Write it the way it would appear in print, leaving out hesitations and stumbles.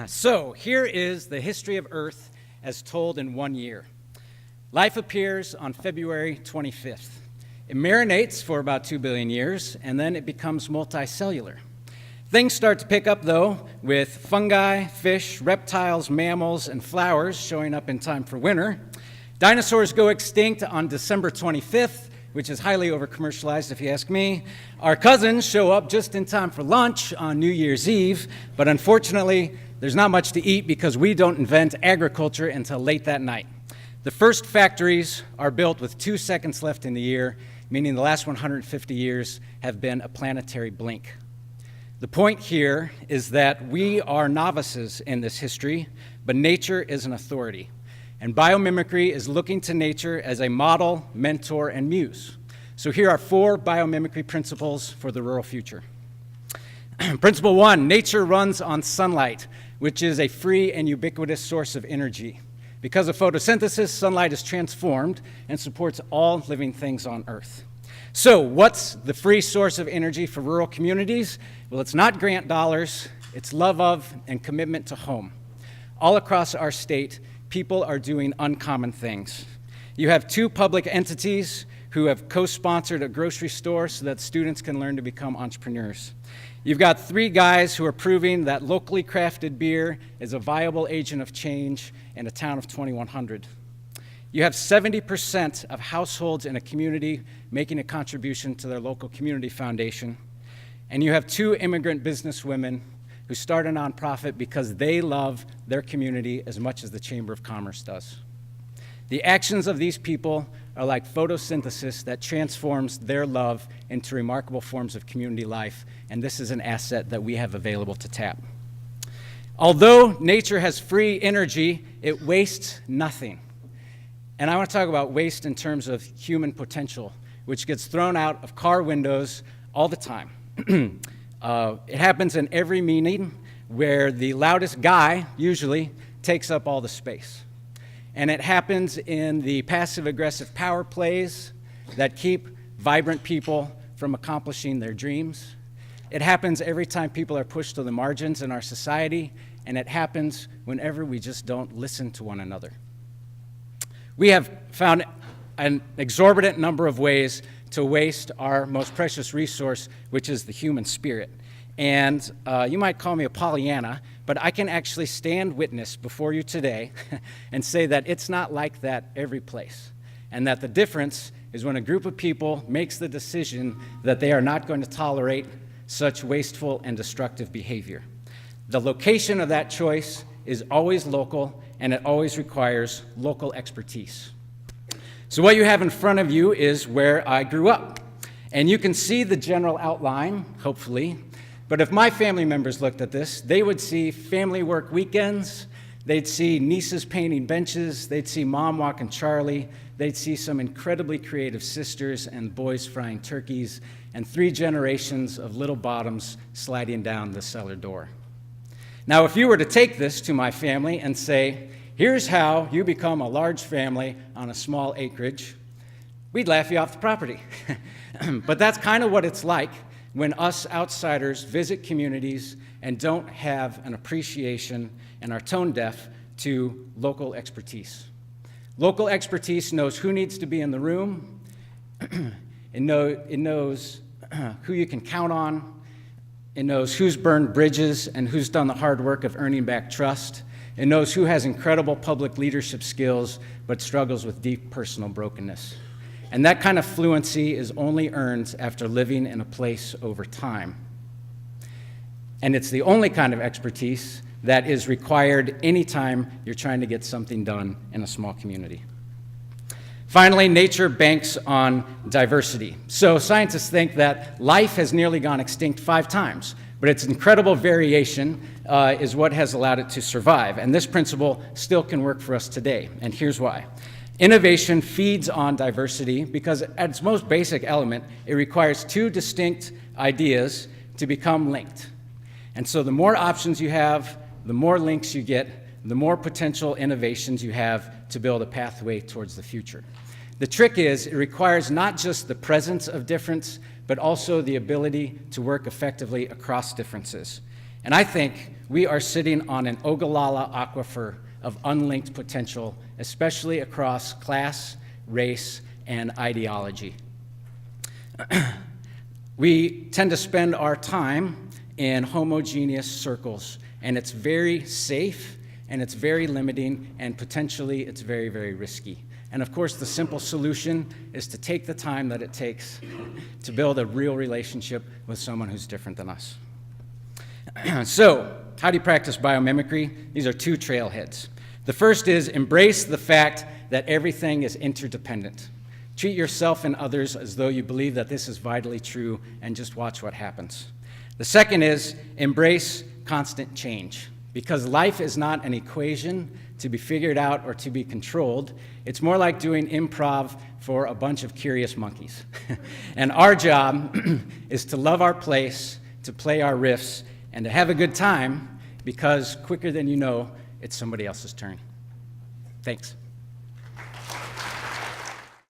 So here is the history of Earth as told in 1 year. Life appears on February 25th. It marinates for about 2 billion years, and then it becomes multicellular. Things start to pick up, though, with fungi, fish, reptiles, mammals, and flowers showing up in time for winter. Dinosaurs go extinct on December 25th, which is highly over-commercialized if you ask me. Our cousins show up just in time for lunch on New Year's Eve, but unfortunately, there's not much to eat because we don't invent agriculture until late that night. The first factories are built with 2 seconds left in the year, meaning the last 150 years have been a planetary blink. The point here is that we are novices in this history, but nature is an authority. And biomimicry is looking to nature as a model, mentor, and muse. So here are 4 biomimicry principles for the rural future. Principle 1, nature runs on sunlight, which is a free and ubiquitous source of energy. Because of photosynthesis, sunlight is transformed and supports all living things on Earth. So what's the free source of energy for rural communities? Well, it's not grant dollars, it's love of and commitment to home. All across our state, people are doing uncommon things. You have 2 public entities who have co-sponsored a grocery store so that students can learn to become entrepreneurs. You've got 3 guys who are proving that locally crafted beer is a viable agent of change in a town of 2,100. You have 70% of households in a community making a contribution to their local community foundation. And you have 2 immigrant businesswomen who start a nonprofit because they love their community as much as the Chamber of Commerce does. The actions of these people are like photosynthesis that transforms their love into remarkable forms of community life, and this is an asset that we have available to tap. Although nature has free energy, it wastes nothing. And I want to talk about waste in terms of human potential, which gets thrown out of car windows all the time. It happens in every meeting where the loudest guy usually takes up all the space. And it happens in the passive-aggressive power plays that keep vibrant people from accomplishing their dreams. It happens every time people are pushed to the margins in our society, and it happens whenever we just don't listen to one another. We have found an exorbitant number of ways to waste our most precious resource, which is the human spirit. And you might call me a Pollyanna, but I can actually stand witness before you today and say that it's not like that every place. And that the difference is when a group of people makes the decision that they are not going to tolerate such wasteful and destructive behavior. The location of that choice is always local, and it always requires local expertise. So what you have in front of you is where I grew up. And you can see the general outline, hopefully. But if my family members looked at this, they would see family work weekends, they'd see nieces painting benches, they'd see mom walking Charlie, they'd see some incredibly creative sisters and boys frying turkeys, and 3 generations of little bottoms sliding down the cellar door. Now, if you were to take this to my family and say, here's how you become a large family on a small acreage, we'd laugh you off the property. But that's kind of what it's like when us outsiders visit communities and don't have an appreciation and are tone deaf to local expertise. Local expertise knows who needs to be in the room. It knows who you can count on. It knows who's burned bridges and who's done the hard work of earning back trust. It knows who has incredible public leadership skills but struggles with deep personal brokenness. And that kind of fluency is only earned after living in a place over time. And it's the only kind of expertise that is required anytime you're trying to get something done in a small community. Finally, nature banks on diversity. So scientists think that life has nearly gone extinct 5 times, but its incredible variation is what has allowed it to survive. And this principle still can work for us today, and here's why. Innovation feeds on diversity because at its most basic element, it requires 2 distinct ideas to become linked. And so the more options you have, the more links you get, the more potential innovations you have to build a pathway towards the future. The trick is it requires not just the presence of difference, but also the ability to work effectively across differences. And I think we are sitting on an Ogallala aquifer of unlinked potential, especially across class, race, and ideology. We tend to spend our time in homogeneous circles, and it's very safe, and it's very limiting, and potentially it's very, very risky. And of course, the simple solution is to take the time that it takes to build a real relationship with someone who's different than us. So, how do you practice biomimicry? These are two trailheads. The first is embrace the fact that everything is interdependent. Treat yourself and others as though you believe that this is vitally true, and just watch what happens. The second is embrace constant change, because life is not an equation to be figured out or to be controlled. It's more like doing improv for a bunch of curious monkeys. And our job is to love our place, to play our riffs, and to have a good time, because quicker than you know, it's somebody else's turn. Thanks.